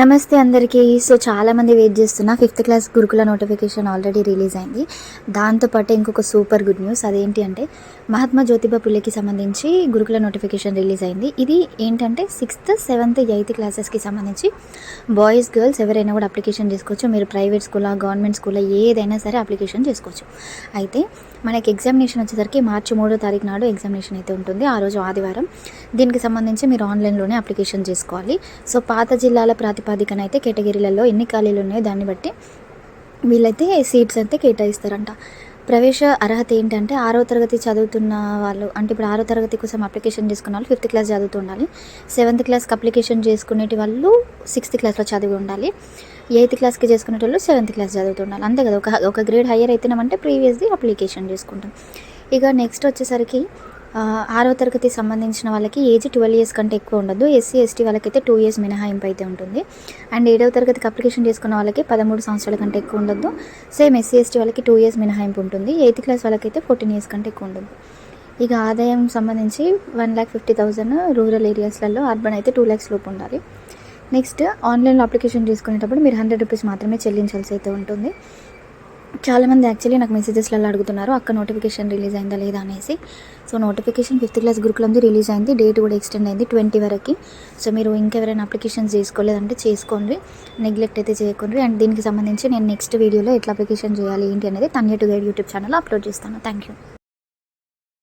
నమస్తే అందరికీ. సో చాలామంది వెయిట్ చేస్తున్న 5th క్లాస్ గురుకుల నోటిఫికేషన్ ఆల్రెడీ రిలీజ్ అయింది. దాంతోపాటు ఇంకొక సూపర్ గుడ్ న్యూస్. అదేంటి అంటే మహాత్మా జ్యోతిబా పుల్లెకి సంబంధించి గురుకుల నోటిఫికేషన్ రిలీజ్ అయింది. ఇది ఏంటంటే 6th, 7th, 8th క్లాసెస్కి సంబంధించి బాయ్స్ గర్ల్స్ ఎవరైనా కూడా అప్లికేషన్ చేసుకోవచ్చు. మీరు ప్రైవేట్ స్కూలా గవర్నమెంట్ స్కూలా ఏదైనా సరే అప్లికేషన్ చేసుకోవచ్చు. అయితే మనకి ఎగ్జామినేషన్ వచ్చేసరికి మార్చి 3వ తారీఖు నాడు ఎగ్జామినేషన్ అయితే ఉంటుంది. ఆ రోజు ఆదివారం. దీనికి సంబంధించి మీరు ఆన్లైన్లోనే అప్లికేషన్ చేసుకోవాలి. సో పాత జిల్లాల ప్రాతిపదికన అయితే కేటగిరీలలో ఎన్ని ఖాళీలు ఉన్నాయో దాన్ని బట్టి వీళ్ళైతే సీట్స్ అయితే కేటాయిస్తారంట. ప్రవేశ అర్హత ఏంటంటే 6వ తరగతి చదువుతున్న వాళ్ళు, అంటే ఇప్పుడు 6వ తరగతి కోసం అప్లికేషన్ చేసుకున్న వాళ్ళు 5th క్లాస్ చదువుతూ ఉండాలి. 7th క్లాస్కి అప్లికేషన్ చేసుకునేటి వాళ్ళు 6th క్లాస్లో చదివి ఉండాలి. 8th క్లాస్కి చేసుకునే వాళ్ళు 7th క్లాస్ చదువుతూ ఉండాలి. అంతే కదా, ఒక గ్రేడ్ హయ్యర్ అయితేనామంటే ప్రీవియస్ది అప్లికేషన్ చేసుకుంటాం. ఇక నెక్స్ట్ వచ్చేసరికి 6వ తరగతి సంబంధించిన వాళ్ళకి ఏజ్ 12 years కంటే ఎక్కువ ఉండదు. ఎస్సీ ఎస్టీ వాళ్ళకైతే 2 years మినహాయింపు అయితే ఉంటుంది. అండ్ 7వ తరగతికి అప్లికేషన్ చేసుకున్న వాళ్ళకి 13 సంవత్సరాల కంటే ఎక్కువ ఉండదు. సేమ్ ఎస్సీ ఎస్టీ వాళ్ళకి 2 years మినహాయింపు ఉంటుంది. 8th క్లాస్ వాళ్ళకైతే 14 years కంటే ఎక్కువ ఉండదు. ఇక ఆదాయం సంబంధించి 1,50,000 రూరల్ ఏరియాస్లలో, అర్బన్ అయితే 2 lakhs లోపు ఉండాలి. నెక్స్ట్ ఆన్లైన్లో అప్లికేషన్ చేసుకునేటప్పుడు మీరు 100 rupees మాత్రమే చెల్లించాల్సి అయితే ఉంటుంది. చాలామంది యాక్చువల్లీ నాకు మెసేజెస్లలో అడుగుతున్నారు, అక్క నోటిఫికేషన్ రిలీజ్ అయిందా లేదా అనేసి. సో నోటిఫికేషన్ 5th క్లాస్ గురుకులంది రిలీజ్ అయింది. డేట్ కూడా ఎక్స్టెండ్ అయింది 20 వరకు. సో మీరు ఇంకెవరైనా అప్లికేషన్స్ చేసుకోలేదంటే చేసుకోండి, నెగ్లెక్ట్ అయితే చేయకండి. అండ్ దీనికి సంబంధించి నేను నెక్స్ట్ వీడియోలో ఎట్లా అప్లికేషన్ చేయాలి ఏంటి అనేది తన్య టు గైడ్ యూట్యూబ్ ఛానల్లో అప్లోడ్ చేస్తాను. Thank you.